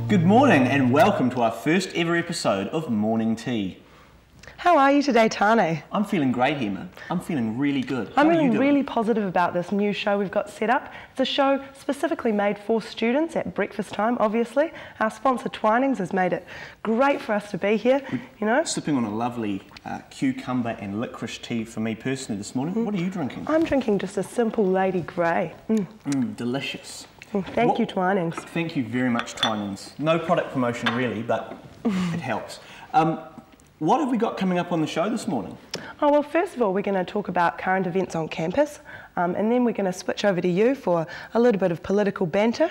Good morning and welcome to our first ever episode of Morning Tea. How are you today, Tane? I'm feeling great, Emma. I'm feeling really good. I'm feeling really positive about this new show we've got set up. It's a show specifically made for students at breakfast time, obviously. Our sponsor, Twinings, has made it great for us to be here, you know. Sipping on a lovely cucumber and licorice tea for me personally this morning. What are you drinking? I'm drinking just a simple Lady Grey. Delicious. Thank you, Twinings. Thank you very much, Twinings. No product promotion really, but it helps. What have we got coming up on the show this morning? Oh, well, first of all, we're going to talk about current events on campus, and then we're going to switch over to you for a little bit of political banter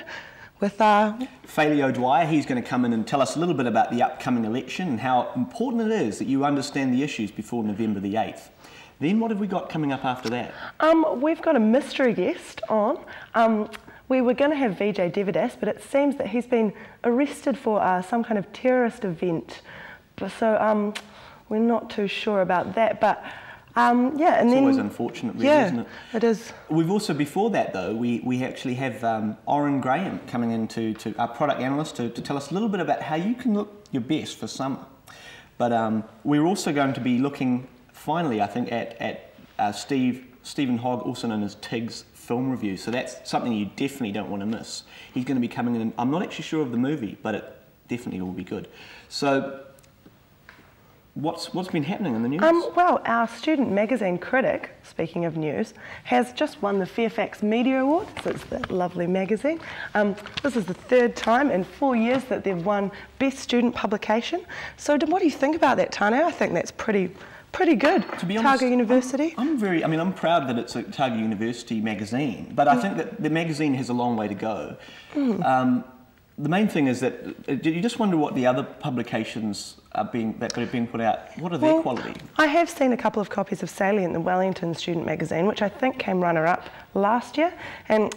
with Failio Dwyer. He's going to come in and tell us a little bit about the upcoming election and how important it is that you understand the issues before November the 8th. Then what have we got coming up after that? We've got a mystery guest on. We were going to have VJ Devadas, but it seems that he's been arrested for some kind of terrorist event. So we're not too sure about that. But yeah, and it's then always unfortunate, really, isn't it? It is. We've also, before that though, we actually have Oren Graham coming in to our product analyst to tell us a little bit about how you can look your best for summer. But we're also going to be looking, finally, I think, at Stephen Hogg, also known as Tig's film review. So that's something you definitely don't want to miss. He's going to be coming in, and I'm not actually sure of the movie, but it definitely will be good. So what's been happening in the news? Well, our student magazine critic, speaking of news, has just won the Fairfax Media Award. So it's that lovely magazine. This is the third time in 4 years that they've won Best Student Publication. So what do you think about that, Tane? I think that's pretty good. To be honest, Otago University. I'm proud that it's a Otago University magazine, but I think that the magazine has a long way to go. The main thing is that you just wonder what the other publications that have been put out. What are their quality? I have seen a couple of copies of Salient, the Wellington student magazine, which I think came runner-up last year, and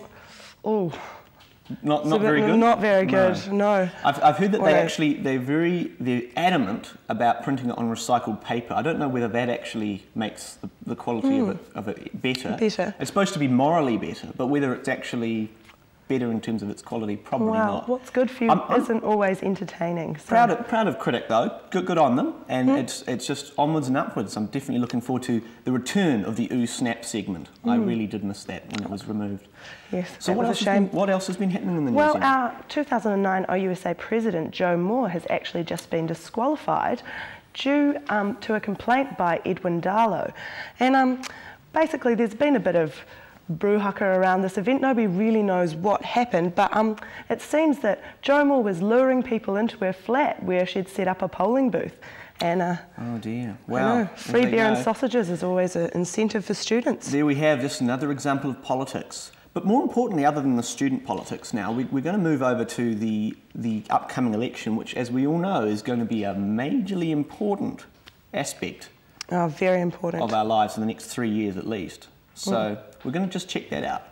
not very good. Not very good. No. I've heard that they're adamant about printing it on recycled paper. I don't know whether that actually makes the quality of it better. It's supposed to be morally better, but whether it's actually better in terms of its quality, probably not. What's good for you isn't always entertaining. So. Proud of Critic though. Good on them, and it's just onwards and upwards. I'm definitely looking forward to the return of the Ooh Snap segment. I really did miss that when it was removed. Yes, so what else has been happening in the news? Well, our 2009 OUSA president, Joe Moore, has actually just been disqualified due to a complaint by Edwin Darlow. And basically there's been a bit of brouhaha around this event. Nobody really knows what happened, but it seems that Joe Moore was luring people into her flat where she'd set up a polling booth. And oh dear, wow. Free beer and sausages is always an incentive for students. There we have just another example of politics. But more importantly, other than the student politics now, we're going to move over to the upcoming election, which, as we all know, is going to be a majorly important aspect very important. Of our lives in the next 3 years at least. So we're going to just check that out.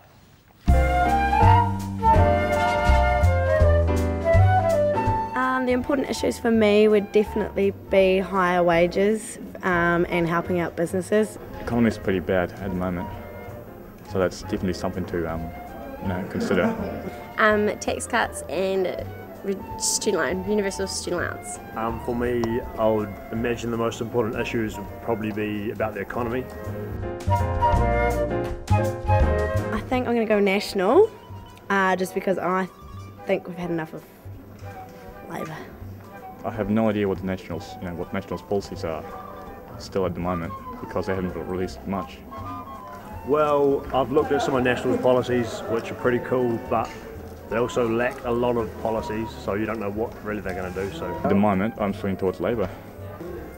The important issues for me would definitely be higher wages and helping out businesses. The economy is pretty bad at the moment, so that's definitely something to consider. Tax cuts and universal student allowance. For me, I would imagine the most important issues would probably be about the economy. I think I'm going to go national, just because I think we've had enough of Labour. I have no idea what the Nationals, what Nationals' policies are still at the moment, because they haven't released much. Well, I've looked at some of Nationals' policies, which are pretty cool, but they also lack a lot of policies, so you don't know what really they're going to do. So at the moment, I'm swinging towards Labour.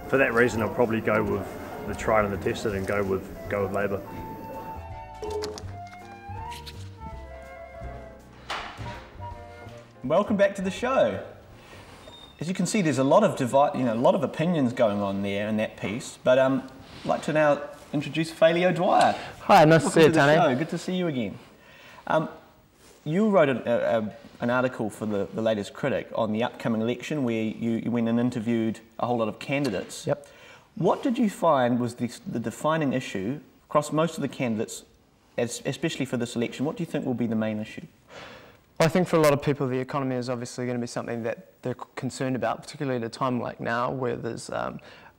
For that reason, I'll probably go with the tried and the tested and go with Labour. Welcome back to the show. As you can see, there's a lot of a lot of opinions going on there in that piece. But I'd like to now introduce Failio Dwyer. Hi, nice to see you, Tane. Good to see you again. You wrote an article for the latest Critic on the upcoming election, where you went and interviewed a whole lot of candidates. Yep. What did you find was the defining issue across most of the candidates, especially for this election? What do you think will be the main issue? Well, I think for a lot of people, the economy is obviously going to be something that they're concerned about, particularly at a time like now, where there's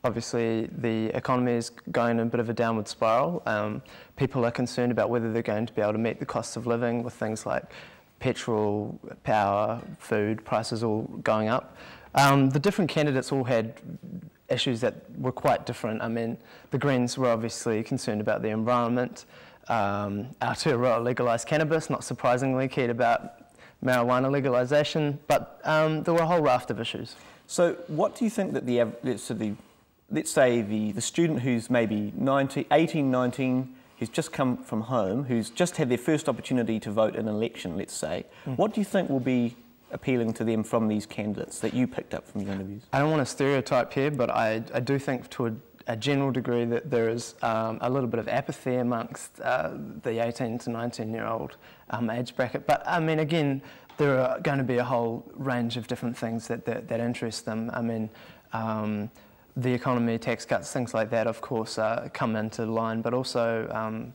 obviously the economy is going in a bit of a downward spiral. People are concerned about whether they're going to be able to meet the costs of living with things like petrol, power, food prices all going up. The different candidates all had issues that were quite different. I mean, the Greens were obviously concerned about the environment. Aotearoa legalised cannabis, not surprisingly, cared about marijuana legalisation, but there were a whole raft of issues. So what do you think that let's say the student who's maybe 18, 19, who's just come from home, who's just had their first opportunity to vote in an election, let's say, what do you think will be appealing to them from these candidates that you picked up from your interviews? I don't want to stereotype here, but I do think to a general degree that there is a little bit of apathy amongst the 18 to 19-year-old age bracket. But I mean, again, there are going to be a whole range of different things that interest them. I mean, the economy, tax cuts, things like that, of course, come into line, but also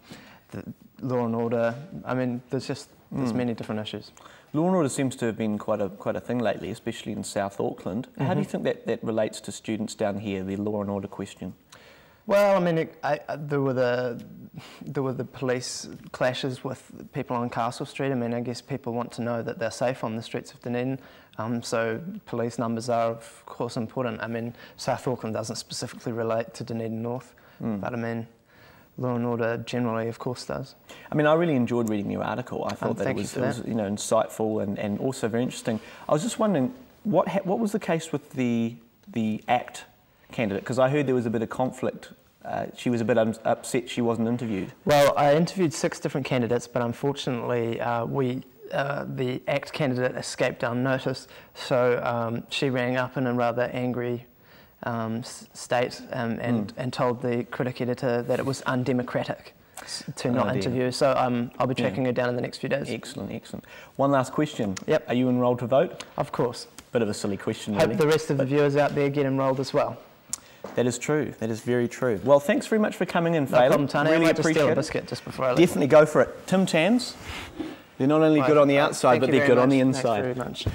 the law and order. I mean, there's many different issues. Law and order seems to have been quite a thing lately, especially in South Auckland. How do you think that relates to students down here, the law and order question? Well, I mean, there were the police clashes with people on Castle Street. I mean, I guess people want to know that they're safe on the streets of Dunedin. So police numbers are, of course, important. I mean, South Auckland doesn't specifically relate to Dunedin North, but I mean, law and order generally, of course, does. I mean, I really enjoyed reading your article. I thought that it was insightful and also very interesting. I was just wondering, what was the case with the ACT candidate? Because I heard there was a bit of conflict. She was a bit upset she wasn't interviewed. Well, I interviewed 6 different candidates, but unfortunately the ACT candidate escaped unnoticed, so she rang up in a rather angry state and told the critic editor that it was undemocratic to not interview. So I'll be tracking her down in the next few days. Excellent, excellent. One last question. Yep. Are you enrolled to vote? Of course. Bit of a silly question, really. Hope the rest of the viewers out there get enrolled as well. That is true. That is very true. Well, thanks very much for coming in, No Phelan. problem, Tony. Really I might just appreciate steal a it. biscuit just before I leave. Definitely go for it. Tim Tams, they're not only good on the outside, but they're good on the inside. Thanks very much.